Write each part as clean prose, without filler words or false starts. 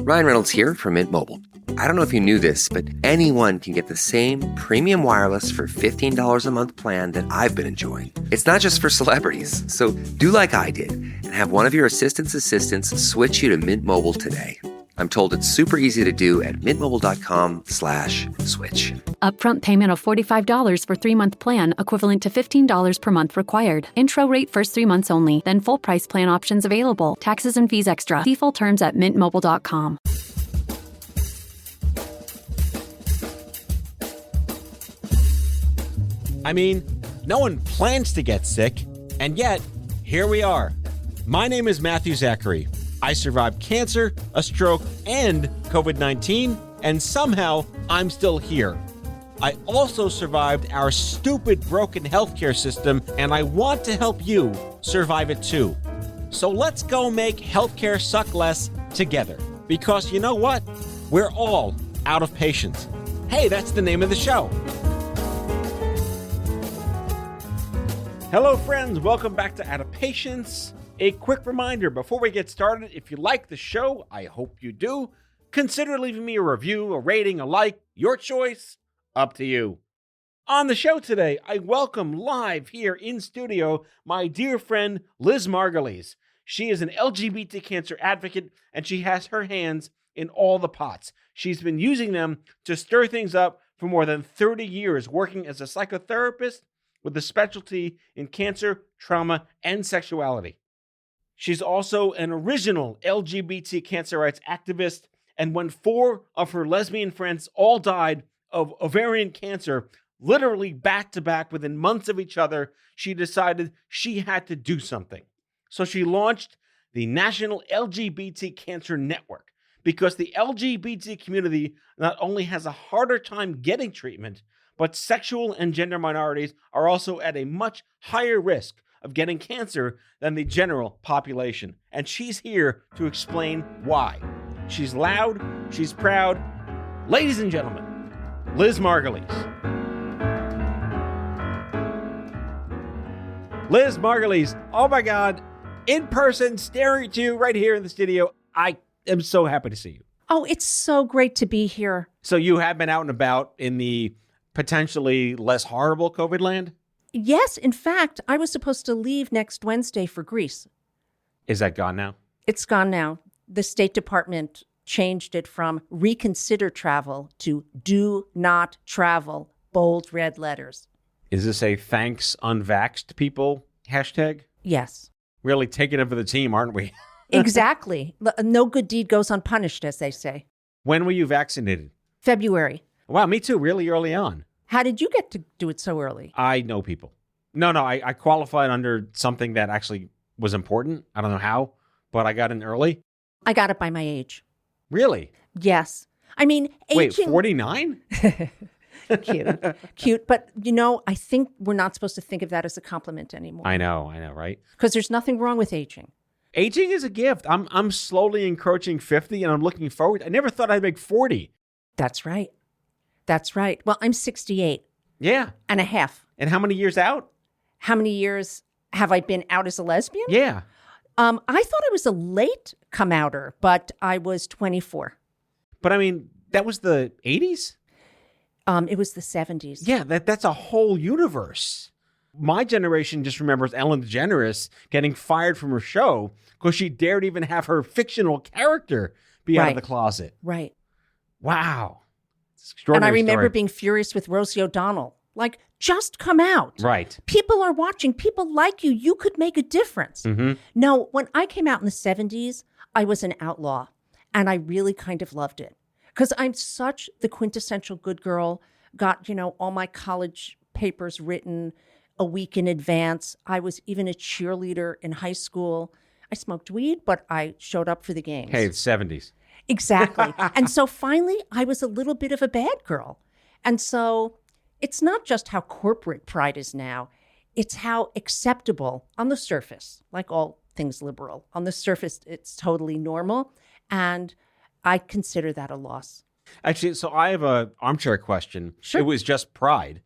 Ryan Reynolds here from Mint Mobile. I don't know if you knew this, but anyone can get the same premium wireless for $15 a month plan that I've been enjoying. It's not just for celebrities. So do like I did and have one of your assistants switch you to Mint Mobile today. I'm told it's super easy to do at mintmobile.com/switch. Upfront payment of $45 for 3-month plan, equivalent to $15 per month required. Intro rate first 3 months only, then full price plan options available. Taxes and fees extra. See full terms at mintmobile.com. I mean, no one plans to get sick, and yet, here we are. My name is Matthew Zachary. I survived cancer, a stroke, and COVID-19, and somehow I'm still here. I also survived our stupid broken healthcare system, and I want to help you survive it too. So let's go make healthcare suck less together. Because you know what? We're all out of patience. Hey, that's the name of the show. Hello, friends. Welcome back to Out of Patience. A quick reminder before we get started, if you like the show, I hope you do, consider leaving me a review, a rating, a like, your choice, up to you. On the show today, I welcome live here in studio my dear friend Liz Margulies. She is an LGBT cancer advocate and she has her hands in all the pots. She's been using them to stir things up for more than 30 years, working as a psychotherapist with a specialty in cancer, trauma, and sexuality. She's also an original LGBT cancer rights activist, and when 4 of her lesbian friends all died of ovarian cancer, literally back to back within months of each other, she decided she had to do something. So she launched the National LGBT Cancer Network, because the LGBT community not only has a harder time getting treatment, but sexual and gender minorities are also at a much higher risk of getting cancer than the general population. And she's here to explain why. She's loud, she's proud. Ladies and gentlemen, Liz Margulies. Liz Margulies, oh my God, in person, staring at you right here in the studio. I am so happy to see you. Oh, it's so great to be here. So you have been out and about in the potentially less horrible COVID land? Yes, in fact, I was supposed to leave next Wednesday for Greece. Is that gone now? It's gone now. The State Department changed it from reconsider travel to do not travel, bold red letters. Is this a thanks unvaxxed people hashtag? Yes. Really taking it for the team, aren't we? Exactly. No good deed goes unpunished, as they say. When were you vaccinated? February. Wow, me too, really early on. How did you get to do it so early? I know people. No, I qualified under something that actually was important. I don't know how, but I got in early. I got it by my age. Really? Yes. I mean, aging... Wait, 49? Cute. But, you know, I think we're not supposed to think of that as a compliment anymore. I know, right? Because there's nothing wrong with aging. Aging is a gift. I'm slowly encroaching 50 and I'm looking forward. I never thought I'd make 40. That's right. That's right. Well, I'm 68. Yeah. And a half. And how many years out? How many years have I been out as a lesbian? Yeah. I thought I was a late come-outer, but I was 24. But I mean, that was the 80s? It was the 70s. Yeah, that's a whole universe. My generation just remembers Ellen DeGeneres getting fired from her show because she dared even have her fictional character be out of the closet. Right. Wow. And I remember being furious with Rosie O'Donnell. Like, just come out. Right. People are watching. People like you. You could make a difference. Mm-hmm. No, when I came out in the 70s, I was an outlaw. And I really kind of loved it. Because I'm such the quintessential good girl. Got, all my college papers written a week in advance. I was even a cheerleader in high school. I smoked weed, but I showed up for the games. Hey, it's 70s. Exactly. And so finally, I was a little bit of a bad girl. And so it's not just how corporate pride is now. It's how acceptable on the surface, like all things liberal. On the surface, it's totally normal. And I consider that a loss. Actually, so I have an armchair question. Sure. It was just pride.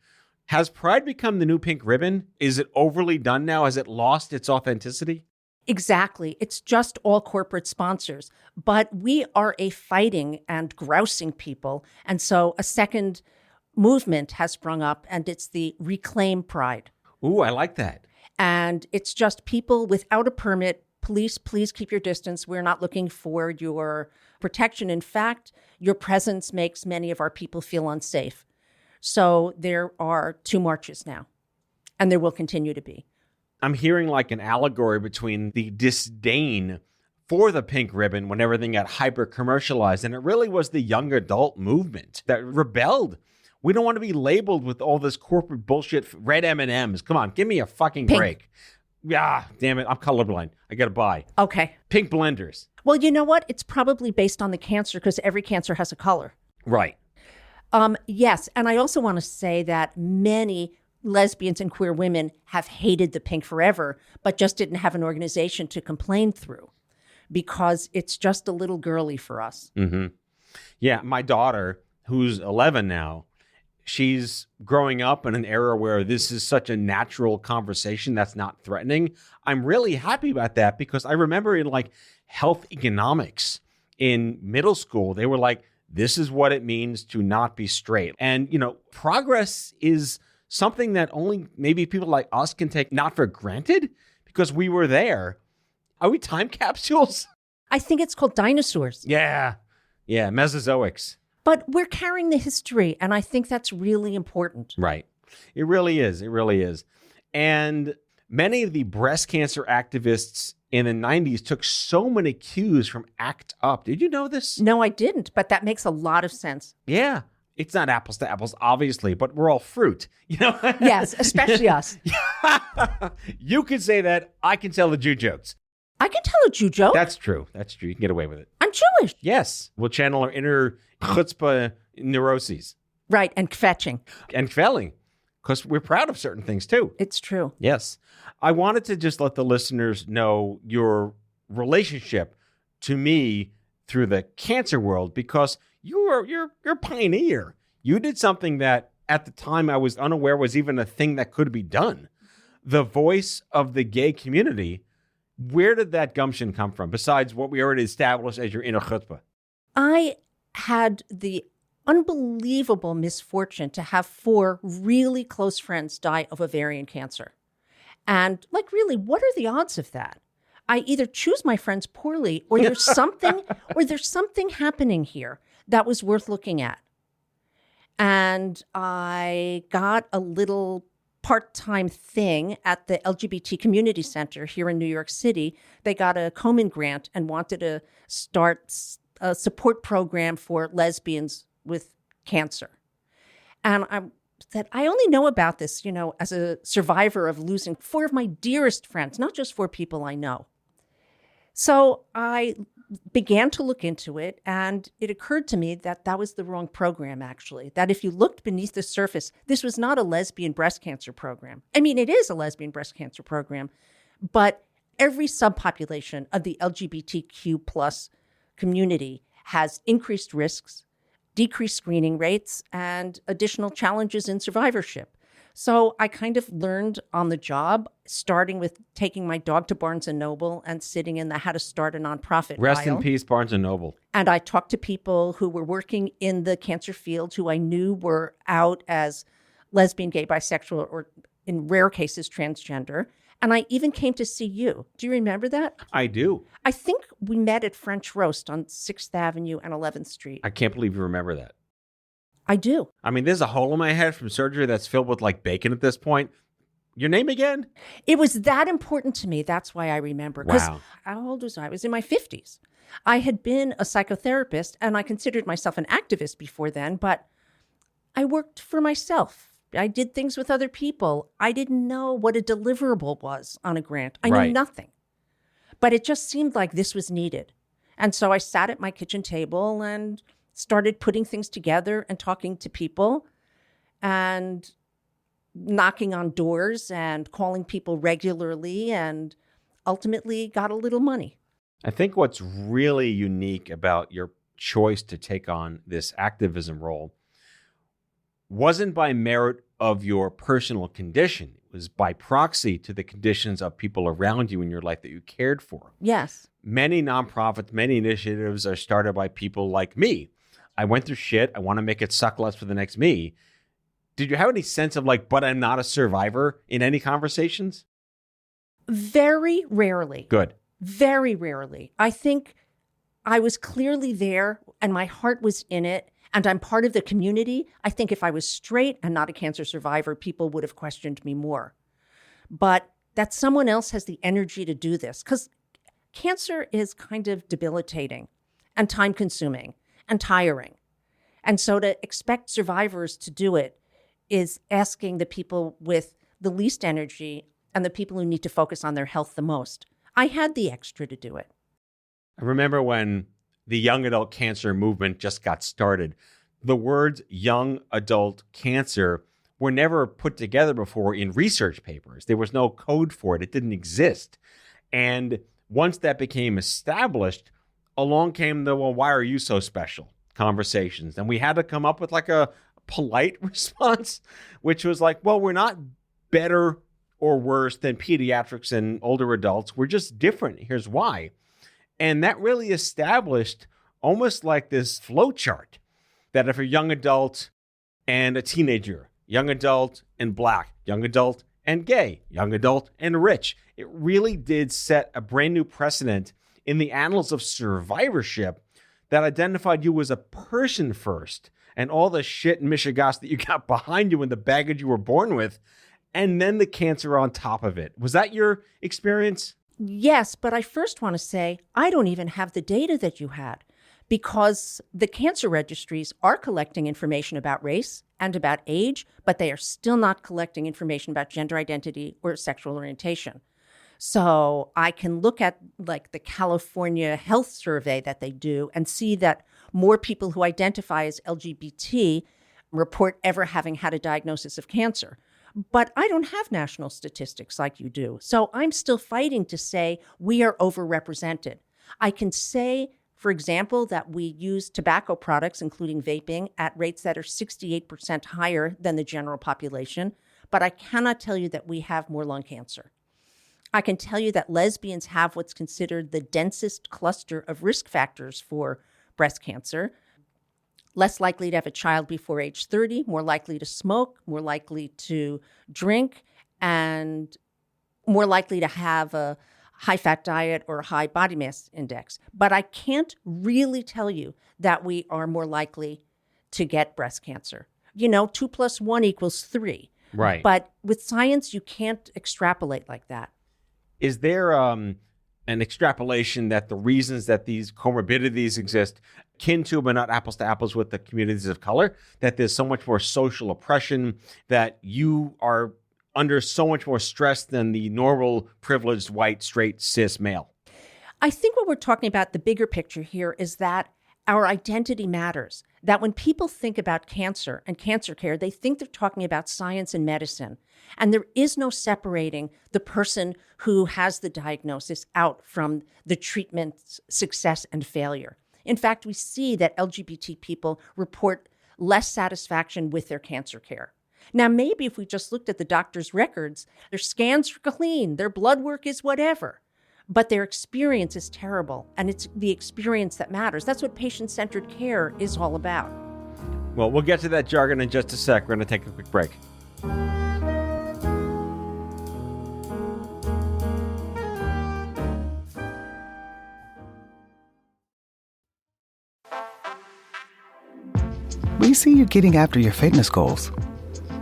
Has pride become the new pink ribbon? Is it overly done now? Has it lost its authenticity? Exactly. It's just all corporate sponsors. But we are a fighting and grousing people. And so a second movement has sprung up, and it's the Reclaim Pride. Ooh, I like that. And it's just people without a permit. Police, please keep your distance. We're not looking for your protection. In fact, your presence makes many of our people feel unsafe. So there are 2 marches now, and there will continue to be. I'm hearing like an allegory between the disdain for the pink ribbon when everything got hyper commercialized. And it really was the young adult movement that rebelled. We don't want to be labeled with all this corporate bullshit, red M&Ms. Come on, give me a fucking Pink. break. Yeah, damn it. I'm colorblind. I got to buy. Okay. Pink blenders. Well, you know what? It's probably based on the cancer because every cancer has a color. Right. Yes. And I also want to say that many lesbians and queer women have hated the pink forever, but just didn't have an organization to complain through because it's just a little girly for us. Mm-hmm. Yeah, my daughter, who's 11 now, she's growing up in an era where this is such a natural conversation that's not threatening. I'm really happy about that because I remember in like health economics in middle school, they were like, this is what it means to not be straight. And, you know, progress is something that only maybe people like us can take not for granted because we were there. Are we time capsules? I think it's called dinosaurs. Yeah. Yeah. Mesozoics. But we're carrying the history, and I think that's really important. Right. It really is. It really is. And many of the breast cancer activists in the 90s took so many cues from ACT UP. Did you know this? No, I didn't, but that makes a lot of sense. Yeah. It's not apples to apples, obviously, but we're all fruit, you know? Yes, especially us. You can say that. I can tell the Jew jokes. I can tell a Jew joke. That's true. That's true. You can get away with it. I'm Jewish. Yes. We'll channel our inner chutzpah neuroses. Right, and kvetching. And kvelling, because we're proud of certain things, too. It's true. Yes. I wanted to just let the listeners know your relationship to me through the cancer world because you're a pioneer. You did something that at the time I was unaware was even a thing that could be done. The voice of the gay community. Where did that gumption come from besides what we already established as your inner chutzpah? I had the unbelievable misfortune to have 4 really close friends die of ovarian cancer. And like, really, what are the odds of that? I either choose my friends poorly or there's something happening here that was worth looking at. And I got a little part-time thing at the LGBT Community Center here in New York City. They got a Komen grant and wanted to start a support program for lesbians with cancer. And I said, I only know about this, you know, as a survivor of losing 4 of my dearest friends, not just 4 people I know. So I began to look into it, and it occurred to me that that was the wrong program, actually, that if you looked beneath the surface, this was not a lesbian breast cancer program. I mean, it is a lesbian breast cancer program, but every subpopulation of the LGBTQ plus community has increased risks, decreased screening rates, and additional challenges in survivorship. So I kind of learned on the job, starting with taking my dog to Barnes & Noble and sitting in the how to start a nonprofit Rest aisle. in peace, Barnes & Noble. And I talked to people who were working in the cancer field who I knew were out as lesbian, gay, bisexual, or in rare cases, transgender. And I even came to see you. Do you remember that? I do. I think we met at French Roast on 6th Avenue and 11th Street. I can't believe you remember that. I do. I mean, there's a hole in my head from surgery that's filled with like bacon at this point. Your name again? It was that important to me. That's why I remember. 'Cause Wow. how old was I? I was in my 50s. I had been a psychotherapist and I considered myself an activist before then, but I worked for myself. I did things with other people. I didn't know what a deliverable was on a grant. I Right. knew nothing. But it just seemed like this was needed. And so I sat at my kitchen table and started putting things together and talking to people and knocking on doors and calling people regularly and ultimately got a little money. I think what's really unique about your choice to take on this activism role wasn't by merit of your personal condition. It was by proxy to the conditions of people around you in your life that you cared for. Yes. Many nonprofits, many initiatives are started by people like me. I went through shit. I want to make it suck less for the next me. Did you have any sense of like, but I'm not a survivor in any conversations? Very rarely. Good. Very rarely. I think I was clearly there and my heart was in it and I'm part of the community. I think if I was straight and not a cancer survivor, people would have questioned me more. But that someone else has the energy to do this, because cancer is kind of debilitating and time-consuming and tiring. And so to expect survivors to do it is asking the people with the least energy and the people who need to focus on their health the most. I had the extra to do it. I remember when the young adult cancer movement just got started, the words young adult cancer were never put together before in research papers. There was no code for it. It didn't exist. And once that became established, along came the, well, why are you so special conversations? And we had to come up with like a polite response, which was like, well, we're not better or worse than pediatrics and older adults. We're just different. Here's why. And that really established almost like this flow chart that if a young adult and a teenager, young adult and Black, young adult and gay, young adult and rich, it really did set a brand new precedent in the annals of survivorship that identified you as a person first and all the shit and mishigas that you got behind you and the baggage you were born with, and then the cancer on top of it. Was that your experience? Yes, but I first want to say I don't even have the data that you had, because the cancer registries are collecting information about race and about age, but they are still not collecting information about gender identity or sexual orientation. So I can look at like the California Health Survey that they do and see that more people who identify as LGBT report ever having had a diagnosis of cancer. But I don't have national statistics like you do. So I'm still fighting to say we are overrepresented. I can say, for example, that we use tobacco products, including vaping, at rates that are 68% higher than the general population, but I cannot tell you that we have more lung cancer. I can tell you that lesbians have what's considered the densest cluster of risk factors for breast cancer. Less likely to have a child before age 30, more likely to smoke, more likely to drink, and more likely to have a high-fat diet or a high body mass index. But I can't really tell you that we are more likely to get breast cancer. 2 + 1 = 3. Right. But with science, you can't extrapolate like that. Is there an extrapolation that the reasons that these comorbidities exist kin to, but not apples to apples with the communities of color, that there's so much more social oppression, that you are under so much more stress than the normal, privileged, white, straight, cis male? I think what we're talking about, the bigger picture here, is that our identity matters. That when people think about cancer and cancer care, they think they're talking about science and medicine. And there is no separating the person who has the diagnosis out from the treatment's success and failure. In fact, we see that LGBT people report less satisfaction with their cancer care. Now, maybe if we just looked at the doctor's records, their scans are clean, their blood work is whatever, but their experience is terrible, and it's the experience that matters. That's what patient-centered care is all about. Well, we'll get to that jargon in just a sec. We're going to take a quick break. We see you getting after your fitness goals.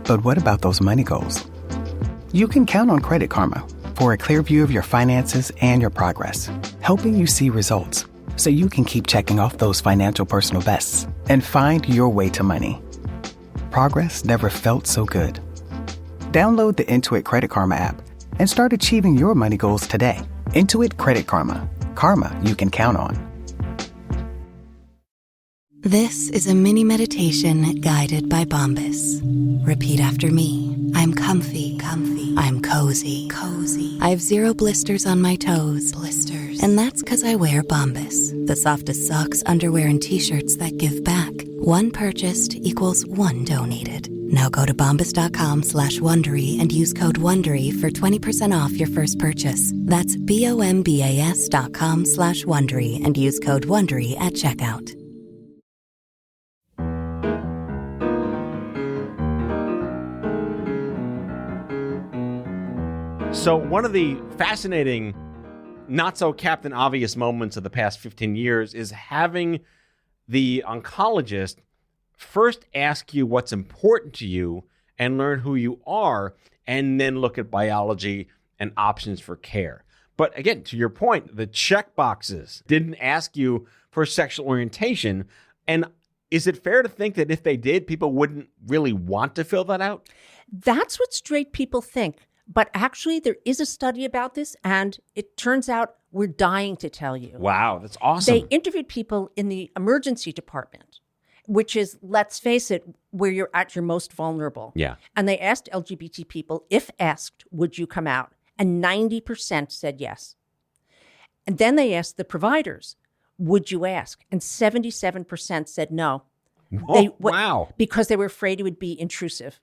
But what about those money goals? You can count on Credit Karma for a clear view of your finances and your progress, helping you see results so you can keep checking off those financial personal bests and find your way to money. Progress never felt so good. Download the Intuit Credit Karma app and start achieving your money goals today. Intuit Credit Karma. Karma you can count on. This is a mini meditation guided by Bombas. Repeat after me. I'm comfy. I'm cozy. I have 0 blisters on my toes. And that's because I wear Bombas, the softest socks, underwear, and t-shirts that give back. 1 purchased equals 1 donated. Now go to bombas.com/Wondery and use code WONDERY for 20% off your first purchase. That's BOMBAS.com/Wondery and use code WONDERY at checkout. So one of the fascinating, not so Captain Obvious moments of the past 15 years is having the oncologist first ask you what's important to you and learn who you are, and then look at biology and options for care. But again, to your point, the check boxes didn't ask you for sexual orientation. And is it fair to think that if they did, people wouldn't really want to fill that out? That's what straight people think. But actually, there is a study about this, and it turns out we're dying to tell you. Wow, that's awesome. They interviewed people in the emergency department, which is, let's face it, where you're at your most vulnerable. Yeah. And they asked LGBT people, if asked, would you come out? And 90% said yes. And then they asked the providers, would you ask? And 77% said no. Wow. Because they were afraid it would be intrusive.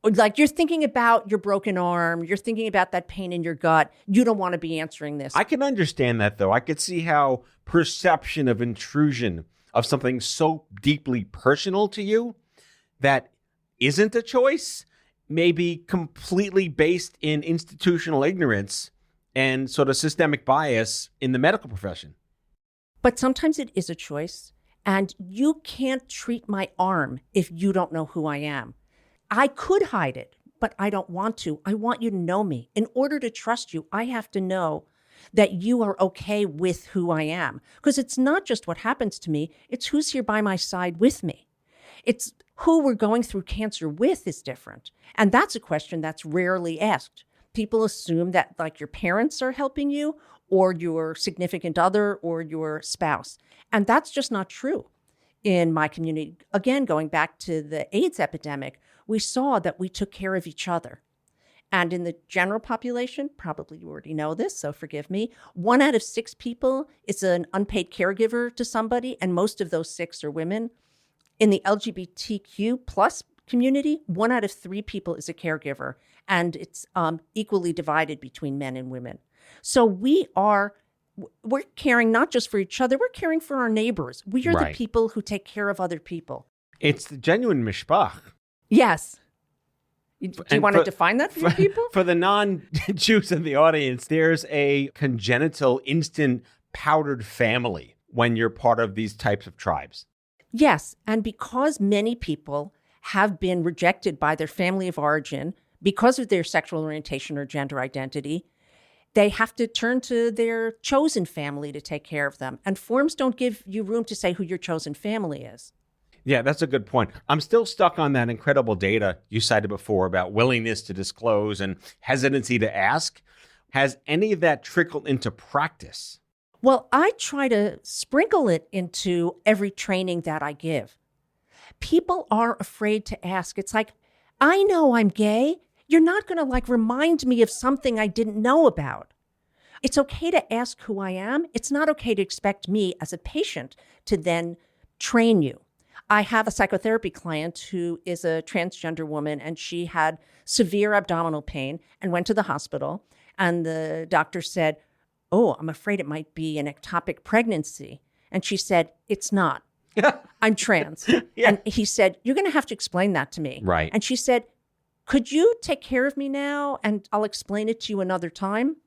Like, you're thinking about your broken arm, you're thinking about that pain in your gut. You don't want to be answering this. I can understand that, though. I could see how perception of intrusion of something so deeply personal to you that isn't a choice may be completely based in institutional ignorance and sort of systemic bias in the medical profession. But sometimes it is a choice, and you can't treat my arm if you don't know who I am. I could hide it, but I don't want to. I want you to know me. In order to trust you, I have to know that you are okay with who I am. Because it's not just what happens to me, it's who's here by my side with me. It's who we're going through cancer with is different. And that's a question that's rarely asked. People assume that, like, your parents are helping you, or your significant other, or your spouse. And that's just not true in my community. Again, going back to the AIDS epidemic, we saw that we took care of each other. And in the general population, probably you already know this, so forgive me, 1 out of 6 people is an unpaid caregiver to somebody, and most of those 6 are women. In the LGBTQ plus community, 1 out of 3 people is a caregiver, and it's equally divided between men and women. So we're caring not just for each other, we're caring for our neighbors. We are the people who take care of other people. It's the genuine mishpach. Yes. Do you want to define that for people? For the non-Jews in the audience, there's a congenital instant powdered family when you're part of these types of tribes. Yes. And because many people have been rejected by their family of origin because of their sexual orientation or gender identity, they have to turn to their chosen family to take care of them. And forms don't give you room to say who your chosen family is. Yeah, that's a good point. I'm still stuck on that incredible data you cited before about willingness to disclose and hesitancy to ask. Has any of that trickled into practice? Well, I try to sprinkle it into every training that I give. People are afraid to ask. It's like, I know I'm gay. You're not going to remind me of something I didn't know about. It's okay to ask who I am. It's not okay to expect me as a patient to then train you. I have a psychotherapy client who is a transgender woman, and she had severe abdominal pain and went to the hospital. And the doctor said, "Oh, I'm afraid it might be an ectopic pregnancy." And she said, "It's not. I'm trans." Yeah. And he said, "You're going to have to explain that to me." Right. And she said, "Could you take care of me now? And I'll explain it to you another time."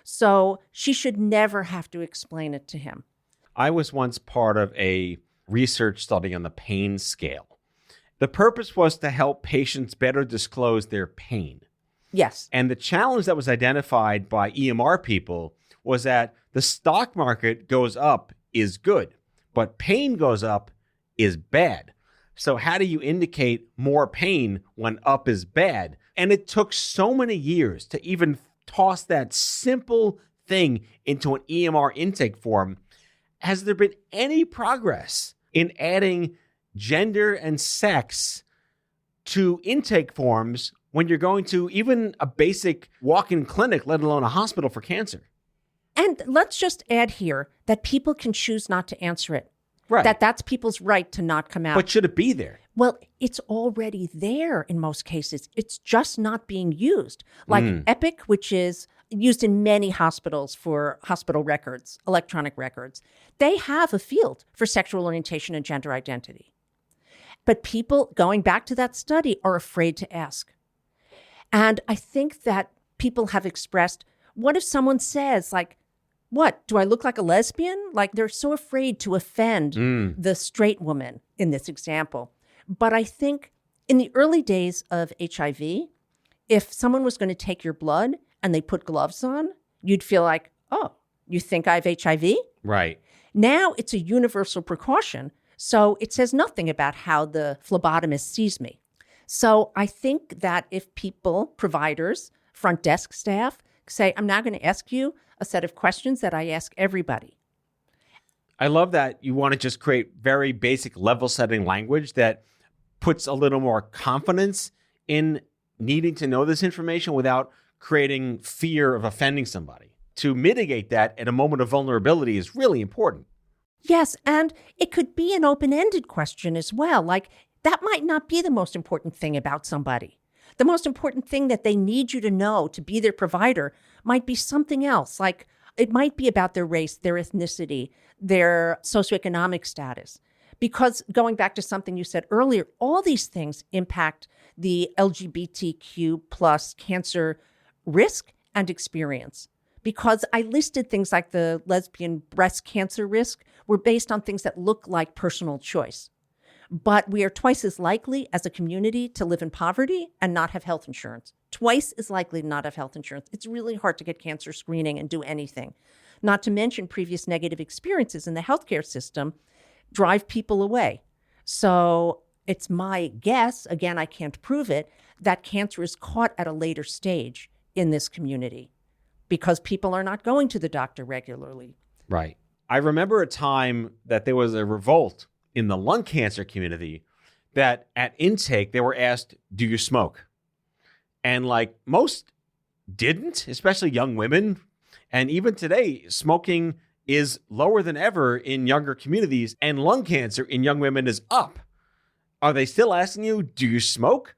So she should never have to explain it to him. I was once part of a research study on the pain scale. The purpose was to help patients better disclose their pain. Yes. And the challenge that was identified by EMR people was that the stock market goes up is good, but pain goes up is bad. So how do you indicate more pain when up is bad? And it took so many years to even toss that simple thing into an EMR intake form. Has there been any progress in adding gender and sex to intake forms when you're going to even a basic walk-in clinic, let alone a hospital for cancer? And let's just add here that people can choose not to answer it. Right. That's people's right to not come out. But should it be there? Well, it's already there in most cases. It's just not being used. Like Epic, which is used in many hospitals for hospital records, electronic records, they have a field for sexual orientation and gender identity. But people, going back to that study, are afraid to ask. And I think that people have expressed, what if someone says, like, what, do I look like a lesbian? Like, they're so afraid to offend the straight woman in this example. But I think in the early days of HIV, if someone was going to take your blood and they put gloves on, you'd feel like, oh, you think I have HIV? Right. Now it's a universal precaution. So it says nothing about how the phlebotomist sees me. So I think that if people, providers, front desk staff, say, I'm now going to ask you a set of questions that I ask everybody. I love that you want to just create very basic level setting language that puts a little more confidence in needing to know this information without creating fear of offending somebody. To mitigate that at a moment of vulnerability is really important. Yes, and it could be an open-ended question as well. Like, that might not be the most important thing about somebody. The most important thing that they need you to know to be their provider might be something else. Like, it might be about their race, their ethnicity, their socioeconomic status. Because going back to something you said earlier, all these things impact the LGBTQ plus cancer risk and experience. Because I listed things like the lesbian breast cancer risk were based on things that look like personal choice. But we are twice as likely as a community to live in poverty and not have health insurance. Twice as likely to not have health insurance. It's really hard to get cancer screening and do anything. Not to mention previous negative experiences in the healthcare system drive people away. So it's my guess, again, I can't prove it, that cancer is caught at a later stage in this community because people are not going to the doctor regularly. Right. I remember a time that there was a revolt in the lung cancer community that at intake, they were asked, do you smoke? And like most didn't, especially young women. And even today, smoking is lower than ever in younger communities, and lung cancer in young women is up. Are they still asking you, do you smoke?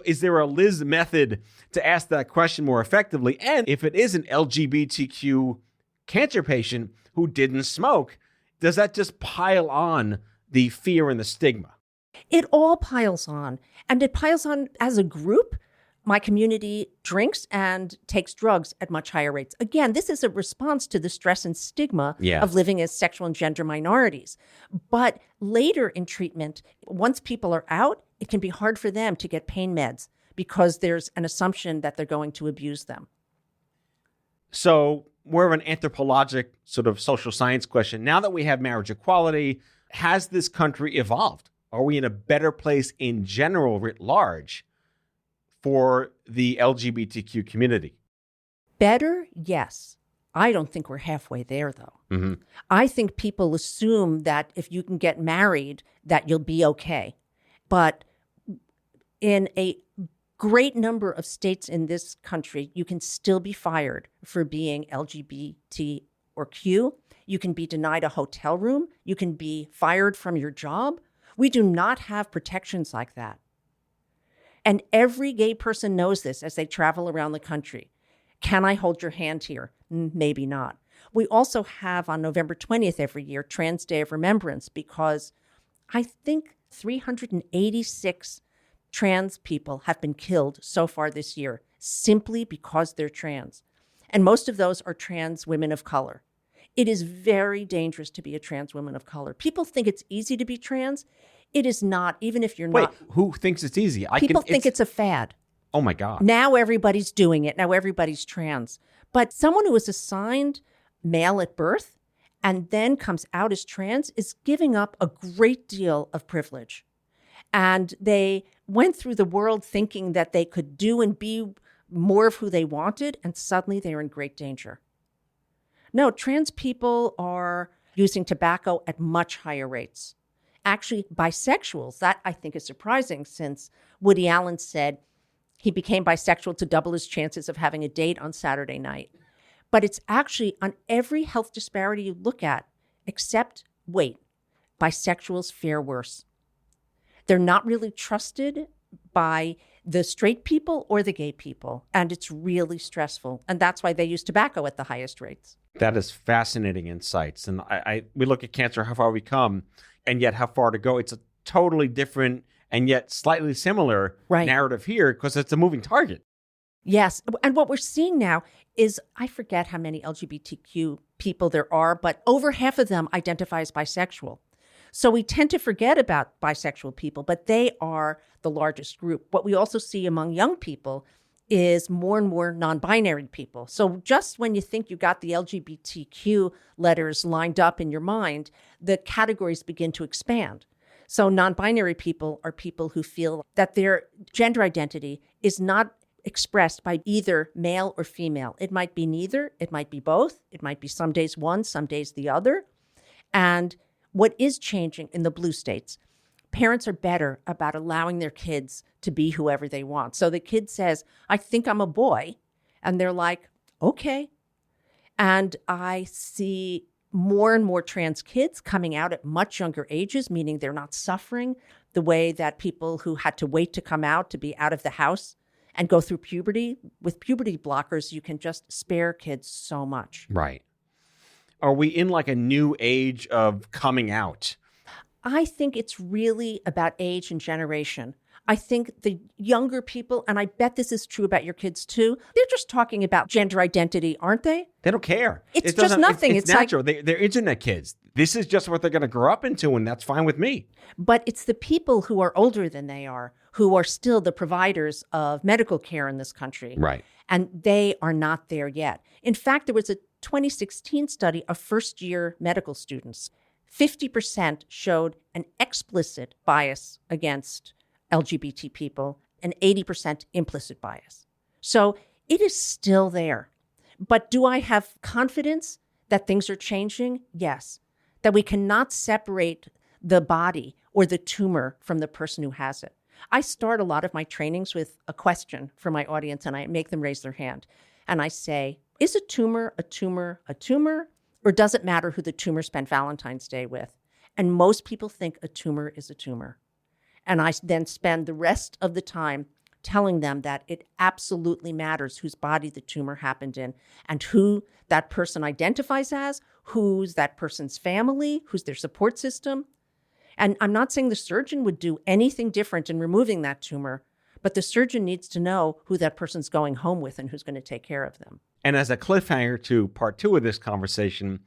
Is there a Liz method to ask that question more effectively? And if it is an LGBTQ cancer patient who didn't smoke, does that just pile on the fear and the stigma? It all piles on. And it piles on as a group. My community drinks and takes drugs at much higher rates. Again, this is a response to the stress and stigma of living as sexual and gender minorities. But later in treatment, once people are out, it can be hard for them to get pain meds because there's an assumption that they're going to abuse them. So more of an anthropologic sort of social science question. Now that we have marriage equality, has this country evolved? Are we in a better place in general, writ large, for the LGBTQ community? Better, yes. I don't think we're halfway there, though. Mm-hmm. I think people assume that if you can get married, that you'll be okay. But in a great number of states in this country, you can still be fired for being LGBT or Q. You can be denied a hotel room. You can be fired from your job. We do not have protections like that. And every gay person knows this as they travel around the country. Can I hold your hand here? Maybe not. We also have on November 20th every year, Trans Day of Remembrance, because I think 386 trans people have been killed so far this year simply because they're trans. And most of those are trans women of color. It is very dangerous to be a trans woman of color. People think it's easy to be trans. It is not, even if you're not. Wait, who thinks it's easy? People think it's a fad. Oh my God. Now everybody's doing it. Now everybody's trans. But someone who is assigned male at birth and then comes out as trans is giving up a great deal of privilege. And they went through the world thinking that they could do and be more of who they wanted, and suddenly they're in great danger. No, trans people are using tobacco at much higher rates. Actually, bisexuals, that I think is surprising, since Woody Allen said he became bisexual to double his chances of having a date on Saturday night. But it's actually on every health disparity you look at, except weight. bisexuals fare worse. They're not really trusted by the straight people or the gay people, and it's really stressful. And that's why they use tobacco at the highest rates. That is fascinating insights. And we look at cancer, how far we come, and yet how far to go. It's a totally different and yet slightly similar narrative here because it's a moving target. Yes. And what we're seeing now is, I forget how many LGBTQ people there are, but over half of them identify as bisexual. So we tend to forget about bisexual people, but they are the largest group. What we also see among young people is more and more non-binary people. So just when you think you got the LGBTQ letters lined up in your mind, the categories begin to expand. So non-binary people are people who feel that their gender identity is not expressed by either male or female. It might be neither. It might be both. It might be some days one, some days the other. And what is changing in the blue states, parents are better about allowing their kids to be whoever they want. So the kid says, I think I'm a boy. And they're like, okay. And I see more and more trans kids coming out at much younger ages, meaning they're not suffering the way that people who had to wait to come out to be out of the house and go through puberty. With puberty blockers, you can just spare kids so much. Right. Are we in like a new age of coming out? I think it's really about age and generation. I think the younger people, and I bet this is true about your kids too, they're just talking about gender identity, aren't they? They don't care. It's just nothing. It's natural. They're internet kids. This is just what they're going to grow up into, and that's fine with me. But it's the people who are older than they are, who are still the providers of medical care in this country. Right. And they are not there yet. In fact, there was a 2016 study of first-year medical students. 50% showed an explicit bias against LGBT people and 80% implicit bias. So it is still there. But do I have confidence that things are changing? Yes. That we cannot separate the body or the tumor from the person who has it. I start a lot of my trainings with a question for my audience, and I make them raise their hand. And I say, is a tumor a tumor a tumor? Or does it matter who the tumor spent Valentine's Day with? And most people think a tumor is a tumor. And I then spend the rest of the time telling them that it absolutely matters whose body the tumor happened in and who that person identifies as, who's that person's family, who's their support system. And I'm not saying the surgeon would do anything different in removing that tumor, but the surgeon needs to know who that person's going home with and who's going to take care of them. And as a cliffhanger to part 2 of this conversation,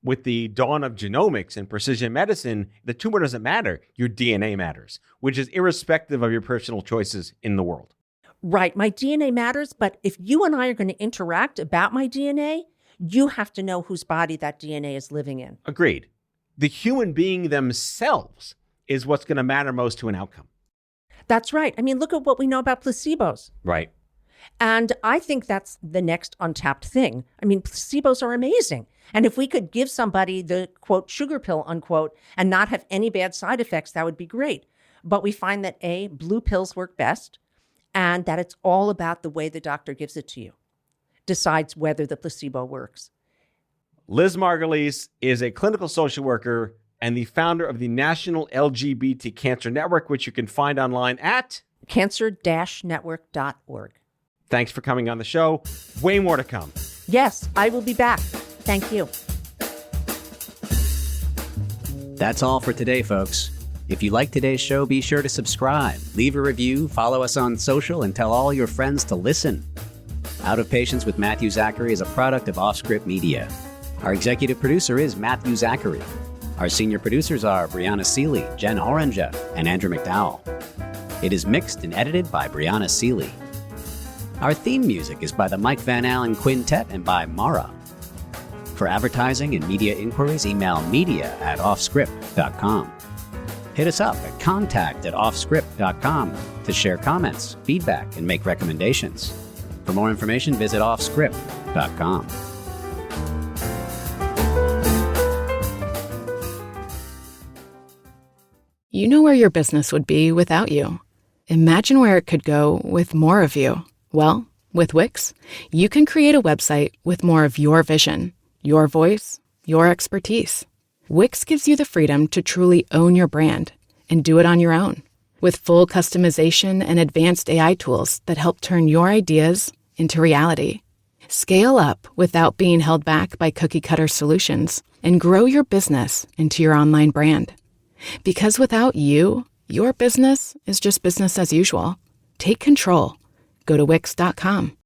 with the dawn of genomics and precision medicine, the tumor doesn't matter. Your DNA matters, which is irrespective of your personal choices in the world. Right. My DNA matters, but if you and I are going to interact about my DNA, you have to know whose body that DNA is living in. Agreed. The human being themselves is what's going to matter most to an outcome. That's right. I mean, look at what we know about placebos. Right. And I think that's the next untapped thing. I mean, placebos are amazing. And if we could give somebody the, quote, sugar pill, unquote, and not have any bad side effects, that would be great. But we find that, A, blue pills work best, and that it's all about the way the doctor gives it to you, decides whether the placebo works. Liz Margulies is a clinical social worker and the founder of the National LGBT Cancer Network, which you can find online at cancer-network.org. Thanks for coming on the show. Way more to come. Yes, I will be back. Thank you. That's all for today, folks. If you like today's show, be sure to subscribe, leave a review, follow us on social, and tell all your friends to listen. Out of Patience with Matthew Zachary is a product of Offscript Media. Our executive producer is Matthew Zachary. Our senior producers are Brianna Seeley, Jen Horanger, and Andrew McDowell. It is mixed and edited by Brianna Seeley. Our theme music is by the Mike Van Allen Quintet and by Mara. For advertising and media inquiries, email media@offscript.com. Hit us up at contact@offscript.com to share comments, feedback, and make recommendations. For more information, visit offscript.com. You know where your business would be without you. Imagine where it could go with more of you. Well, with Wix, you can create a website with more of your vision, your voice, your expertise. Wix gives you the freedom to truly own your brand and do it on your own. With full customization and advanced AI tools that help turn your ideas into reality. Scale up without being held back by cookie-cutter solutions and grow your business into your online brand. Because without you, your business is just business as usual. Take control. Go to Wix.com.